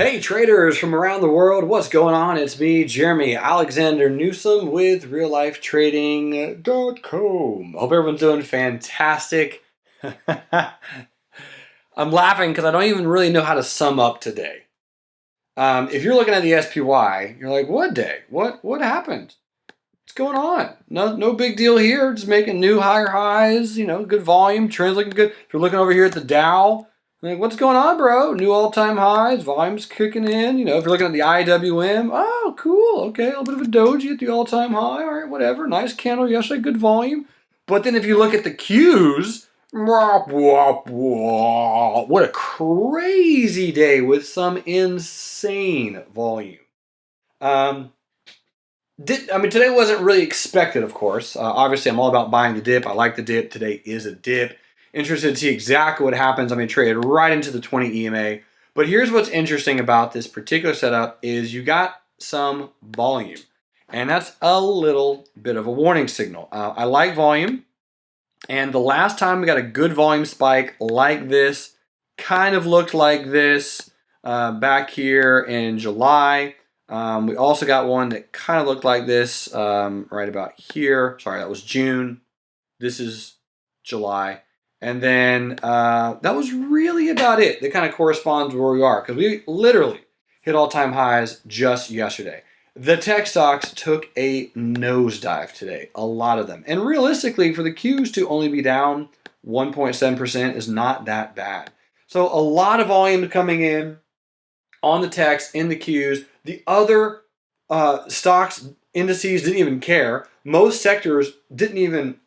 Hey traders from around the world, what's going on? It's me, Jeremy Alexander Newsome with reallifetrading.com. Hope everyone's doing fantastic. I'm laughing because I don't even really know how to sum up today. If you're looking at the SPY, you're like, what day? What happened? What's going on? No big deal here. Just making new higher highs, good volume, trends looking good. If you're looking over here at the Dow, like, what's going on, bro? New all-time highs, volume's kicking in. If you're looking at the IWM, oh, cool. Okay, a little bit of a doji at the all-time high. All right, whatever. Nice candle yesterday, good volume. But then if you look at the Qs, what a crazy day with some insane volume. Today wasn't really expected, of course. Obviously, I'm all about buying the dip. I like the dip. Today is a dip. Interested to see exactly what happens. I'm going to trade right into the 20 EMA. But here's what's interesting about this particular setup is you got some volume. And that's a little bit of a warning signal. I like volume. And the last time we got a good volume spike like this, kind of looked like this back here in July. We also got one that kind of looked like this right about here. Sorry, that was June. This is July. And then that was really about it. That kind of corresponds to where we are because we literally hit all-time highs just yesterday. The tech stocks took a nosedive today, a lot of them. And realistically, for the Qs to only be down 1.7% is not that bad. So a lot of volume coming in on the techs, in the Qs. The other stocks, indices didn't even care. Most sectors didn't even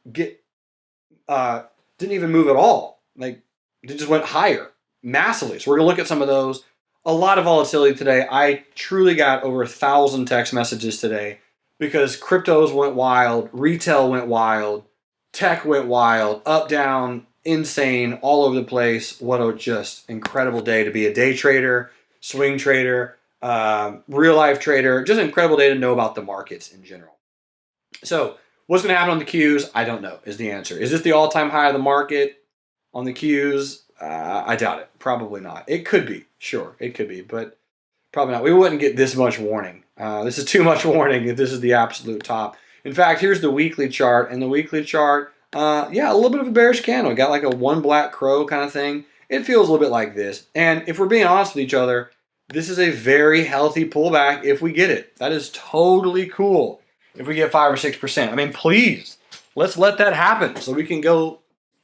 move at all. Like, they just went higher massively. So we're gonna look at some of those. A lot of volatility today. I truly got over 1,000 text messages today because cryptos went wild, retail went wild, tech went wild, up, down, insane, all over the place. What a just incredible day to be a day trader, swing trader, real life trader. Just an incredible day to know about the markets in general. So what's going to happen on the Qs? I don't know is the answer. Is this the all-time high of the market on the Qs? I doubt it. Probably not. It could be. Sure, it could be, but probably not. We wouldn't get this much warning. This is too much warning if this is the absolute top. In fact, here's the weekly chart. And the weekly chart, a little bit of a bearish candle. Got like a one black crow kind of thing. It feels a little bit like this. And if we're being honest with each other, this is a very healthy pullback if we get it. That is totally cool. If we get 5 or 6%, I mean, please, let's let that happen so we can go,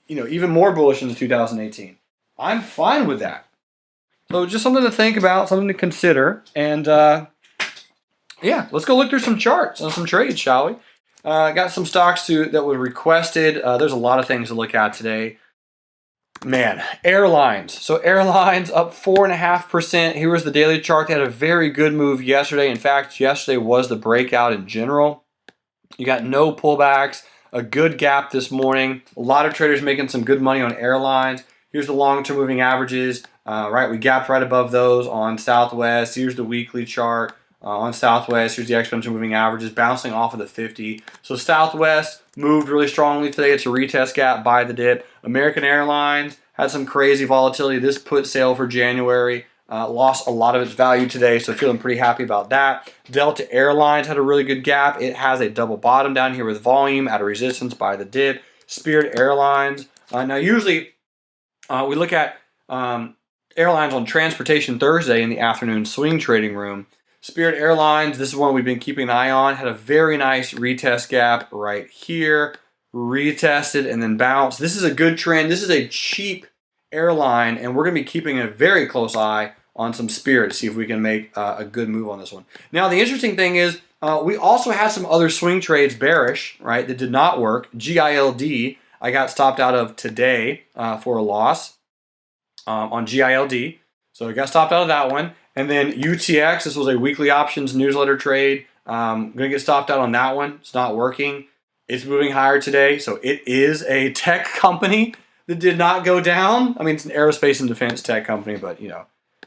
even more bullish into 2018. I'm fine with that. So just something to think about, something to consider, and let's go look through some charts and some trades, shall we? Got some stocks that were requested. There's a lot of things to look at today. Man, airlines. So airlines up 4.5%. Here was the daily chart. They had a very good move yesterday. In fact, yesterday was the breakout in general. You got no pullbacks, a good gap this morning. A lot of traders making some good money on airlines. Here's the long-term moving averages. We gapped right above those on Southwest. Here's the weekly chart on Southwest. Here's the exponential moving averages bouncing off of the 50. So Southwest moved really strongly today. It's a retest gap by the dip. American Airlines had some crazy volatility. This put sale for January. Lost a lot of its value today, so feeling pretty happy about that. Delta Airlines had a really good gap. It has a double bottom down here with volume at a resistance by the dip. Spirit Airlines. Now usually we look at airlines on Transportation Thursday in the afternoon swing trading room. Spirit Airlines, this is one we've been keeping an eye on, had a very nice retest gap right here, retested and then bounced. This is a good trend. This is a cheap airline, and we're going to be keeping a very close eye on some Spirit to see if we can make a good move on this one. Now, the interesting thing is we also had some other swing trades bearish, right, that did not work. GILD, I got stopped out of today for a loss on GILD. So I got stopped out of that one. And then UTX, this was a weekly options newsletter trade. I'm going to get stopped out on that one. It's not working. It's moving higher today. So it is a tech company that did not go down. I mean, it's an aerospace and defense tech company, but,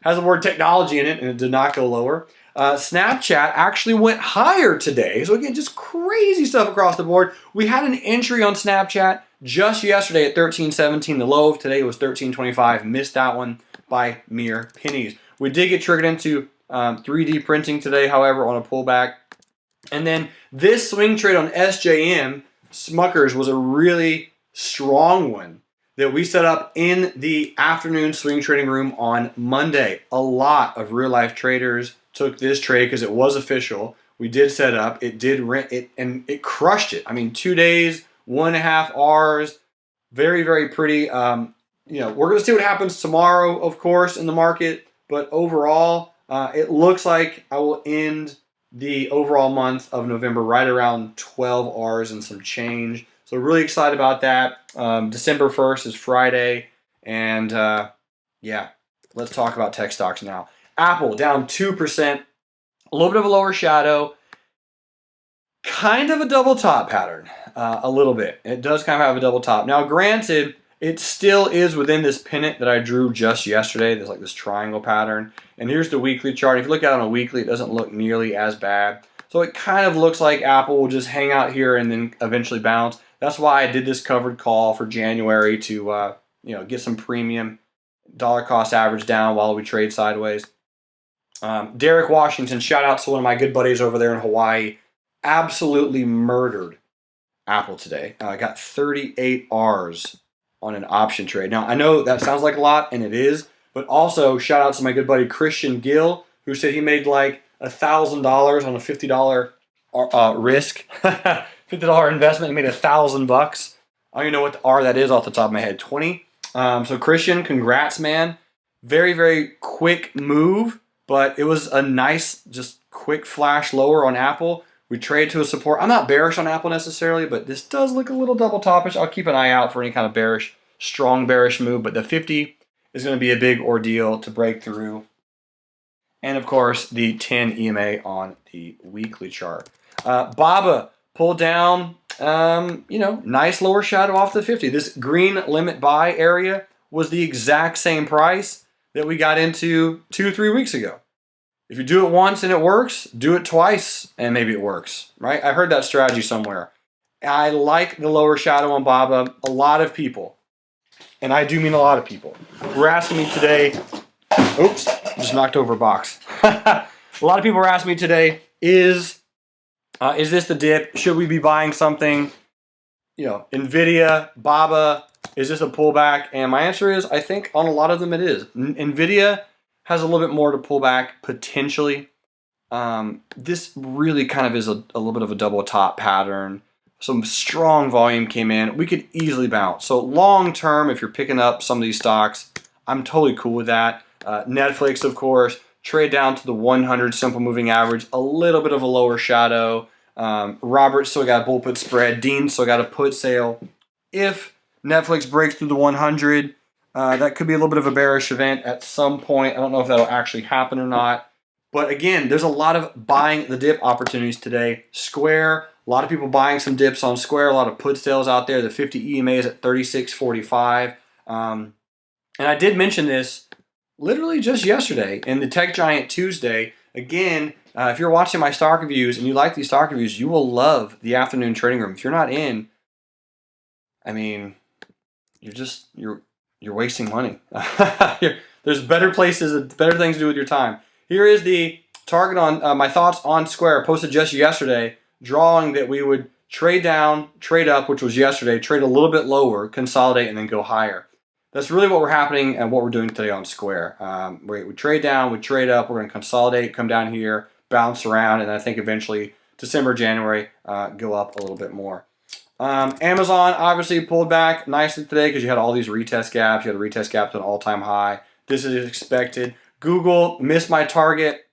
has the word technology in it, and it did not go lower. Snapchat actually went higher today. So again, just crazy stuff across the board. We had an entry on Snapchat just yesterday at 13.17. The low of today was 13.25. Missed that one by mere pennies. We did get triggered into 3D printing today, however, on a pullback. And then this swing trade on SJM, Smuckers, was a really strong one that we set up in the afternoon swing trading room on Monday. A lot of real life traders took this trade because it was official. We did set up, it did rent it, and it crushed it. I mean, 2 days, 1.5 hours, very, very pretty. We're going to see what happens tomorrow, of course, in the market. But overall, it looks like I will end the overall month of November right around 12 hours and some change. So really excited about that. December 1st is Friday. And let's talk about tech stocks now. Apple down 2%. A little bit of a lower shadow. Kind of a double top pattern. A little bit. It does kind of have a double top. Now, granted, it still is within this pennant that I drew just yesterday. There's like this triangle pattern. And here's the weekly chart. If you look at it on a weekly, it doesn't look nearly as bad. So it kind of looks like Apple will just hang out here and then eventually bounce. That's why I did this covered call for January to get some premium dollar cost average down while we trade sideways. Derek Washington, shout out to one of my good buddies over there in Hawaii, absolutely murdered Apple today. Got 38 Rs on an option trade. Now, I know that sounds like a lot, and it is, but also shout out to my good buddy Christian Gill, who said he made like $1,000 on a $50 risk, $50 investment. He made $1,000. I don't even know what the R that is off the top of my head. 20. So Christian, congrats, man. Very, very quick move, but it was a nice, just quick flash lower on Apple. We trade to a support. I'm not bearish on Apple necessarily, but this does look a little double topish. I'll keep an eye out for any kind of bearish, strong bearish move, but the 50 is going to be a big ordeal to break through. And of course, the 10 EMA on the weekly chart. BABA pulled down, nice lower shadow off the 50. This green limit buy area was the exact same price that we got into 2-3 weeks ago. If you do it once and it works, do it twice and maybe it works, right? I heard that strategy somewhere. I like the lower shadow on BABA. A lot of people, and I do mean a lot of people, were asking me today, oops, just knocked over a box. A lot of people were asking me today, is this the dip? Should we be buying something? NVIDIA, BABA, is this a pullback? And my answer is, I think on a lot of them it is. NVIDIA has a little bit more to pull back potentially. This really kind of is a little bit of a double top pattern. Some strong volume came in. We could easily bounce. So long term, if you're picking up some of these stocks, I'm totally cool with that. Netflix, of course, trade down to the 100 simple moving average. A little bit of a lower shadow. Robert still got a bull put spread. Dean still got a put sale. If Netflix breaks through the 100, that could be a little bit of a bearish event at some point. I don't know if that'll actually happen or not. But again, there's a lot of buying the dip opportunities today. Square, a lot of people buying some dips on Square. A lot of put sales out there. The 50 EMA is at 36.45. And I did mention this literally just yesterday in the Tech Giant Tuesday. Again, if you're watching my stock reviews and you like these stock reviews, you will love the afternoon trading room. If you're not in, I mean, you're wasting money. There's better places, better things to do with your time. Here is the target on my thoughts on Square, posted just yesterday, drawing that we would trade down, trade up, which was yesterday, trade a little bit lower, consolidate, and then go higher. That's really what we're happening and what we're doing today on Square. We trade down, we trade up, we're going to consolidate, come down here, bounce around, and I think eventually December, January, go up a little bit more. Amazon obviously pulled back nicely today because you had all these retest gaps. You had a retest gap to an all-time high. This is expected. Google missed my target,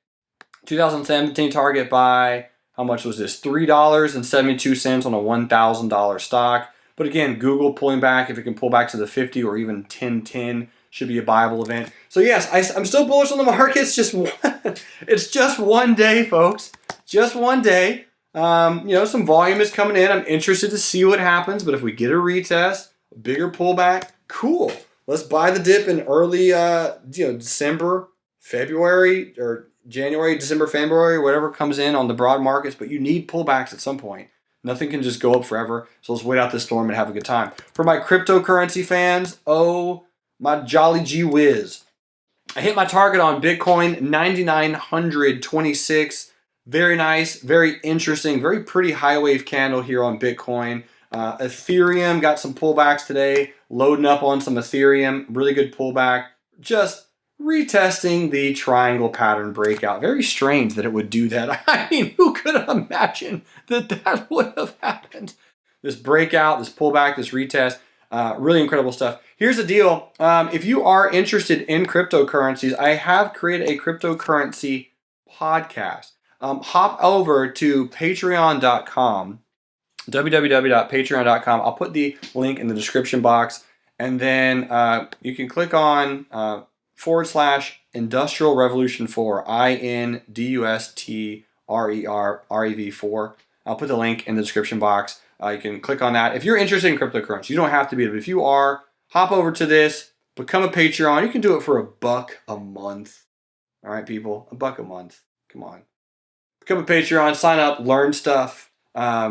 2017 target by, how much was this? $3.72 on a $1,000 stock. But again, Google pulling back, if it can pull back to the 50 or even 1010, should be a viable event. So yes, I'm still bullish on the market. It's just one day, folks. Just one day. Some volume is coming in. I'm interested to see what happens. But if we get a retest, a bigger pullback, cool. Let's buy the dip in early, December, February, or January, December, February, whatever comes in on the broad markets. But you need pullbacks at some point. Nothing can just go up forever. So let's wait out this storm and have a good time. For my cryptocurrency fans, oh my jolly gee whiz. I hit my target on Bitcoin, 9,926. Very nice, very interesting, very pretty high wave candle here on Bitcoin. Ethereum got some pullbacks today, loading up on some Ethereum, really good pullback. Just retesting the triangle pattern breakout. Very strange that it would do that. I mean, who could have imagined that that would have happened? This breakout, this pullback, this retest, really incredible stuff. Here's the deal. If you are interested in cryptocurrencies, I have created a cryptocurrency podcast. Hop over to patreon.com, www.patreon.com. I'll put the link in the description box, and then you can click on /Industrial Revolution 4, INDUSTREV4. I'll put the link in the description box. You can click on that. If you're interested in cryptocurrency, you don't have to be, but if you are, hop over to this, become a Patreon. You can do it for $1 a month. All right, people, $1 a month. Come on. Become a Patreon, sign up, learn stuff,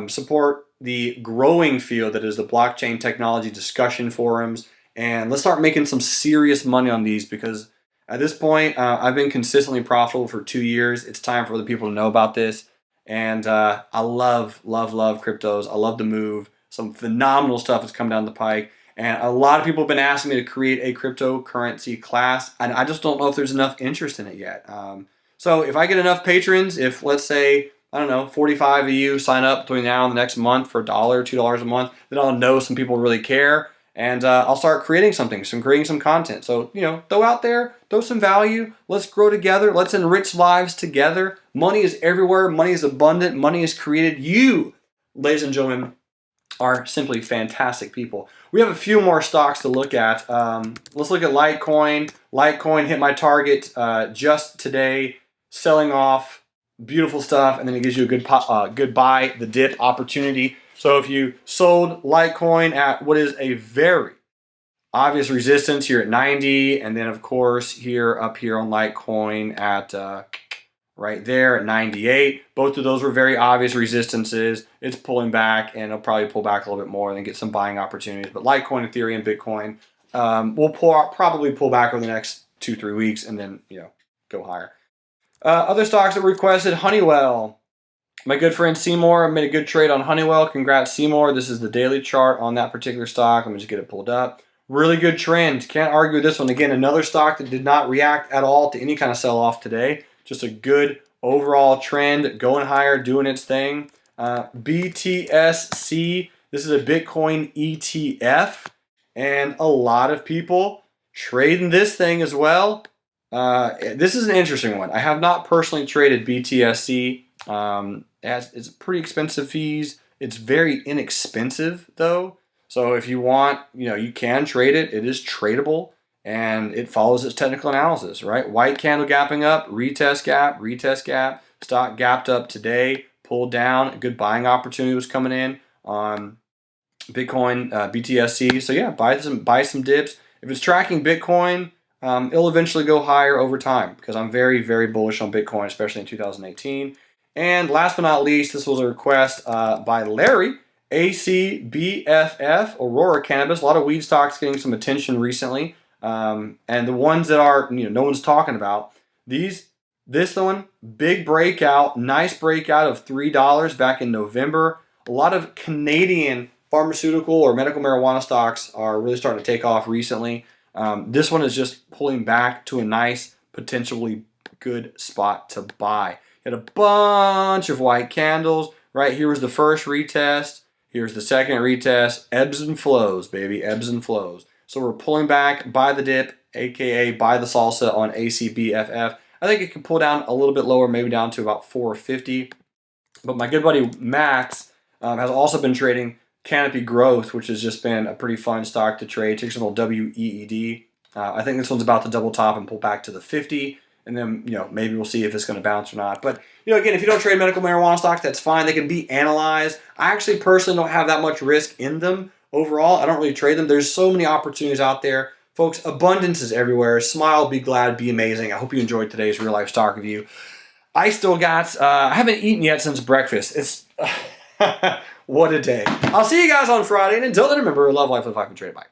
support the growing field that is the blockchain technology discussion forums, and let's start making some serious money on these, because at this point, I've been consistently profitable for 2 years. It's time for other people to know about this. And I love cryptos. I love the move. Some phenomenal stuff has come down the pike. And a lot of people have been asking me to create a cryptocurrency class, and I just don't know if there's enough interest in it yet. So if I get enough patrons, if let's say, I don't know, 45 of you sign up between now and the next month for $1, $2 a month, then I'll know some people really care. And I'll start creating creating some content. So, throw out there, throw some value. Let's grow together. Let's enrich lives together. Money is everywhere. Money is abundant. Money is created. You, ladies and gentlemen, are simply fantastic people. We have a few more stocks to look at. Let's look at Litecoin. Litecoin hit my target just today, selling off. Beautiful stuff. And then it gives you a good buy, the dip opportunity. So if you sold Litecoin at what is a very obvious resistance here at 90, and then of course up here on Litecoin at right there at 98, both of those were very obvious resistances. It's pulling back, and it'll probably pull back a little bit more and then get some buying opportunities. But Litecoin, Ethereum, Bitcoin will probably pull back over the next 2-3 weeks, and then go higher. Other stocks that were requested: Honeywell. My good friend Seymour made a good trade on Honeywell. Congrats, Seymour. This is the daily chart on that particular stock. Let me just get it pulled up. Really good trend. Can't argue with this one. Again, another stock that did not react at all to any kind of sell-off today. Just a good overall trend, going higher, doing its thing. BTSC. This is a Bitcoin ETF, and a lot of people trading this thing as well. This is an interesting one. I have not personally traded BTSC. It's pretty expensive fees. It's very inexpensive though. So if you want, you can trade it. It is tradable, and it follows its technical analysis, right? White candle gapping up, retest gap. Stock gapped up today, pulled down. A good buying opportunity was coming in on Bitcoin, BTSC. So yeah, buy some dips. If it's tracking Bitcoin, it'll eventually go higher over time, because I'm very, very bullish on Bitcoin, especially in 2018. And last but not least, this was a request by Larry, ACBFF, Aurora Cannabis. A lot of weed stocks getting some attention recently. And the ones that are, no one's talking about. This one, big breakout, nice breakout of $3 back in November. A lot of Canadian pharmaceutical or medical marijuana stocks are really starting to take off recently. This one is just pulling back to a nice, potentially good spot to buy. Had a bunch of white candles. Right here was the first retest. Here's the second retest. Ebbs and flows, baby. Ebbs and flows. So we're pulling back by the dip, aka by the salsa on ACBFF. I think it can pull down a little bit lower, maybe down to about 450. But my good buddy Max has also been trading Canopy Growth, which has just been a pretty fun stock to trade. Ticker symbol WEED. I think this one's about to double top and pull back to the 50. And then, maybe we'll see if it's going to bounce or not. But, again, if you don't trade medical marijuana stocks, that's fine. They can be analyzed. I actually personally don't have that much risk in them overall. I don't really trade them. There's so many opportunities out there. Folks, abundance is everywhere. Smile, be glad, be amazing. I hope you enjoyed today's real life stock review. I still got, I haven't eaten yet since breakfast. It's, what a day. I'll see you guys on Friday. And until then, remember, love life, live life, and trade. Bye.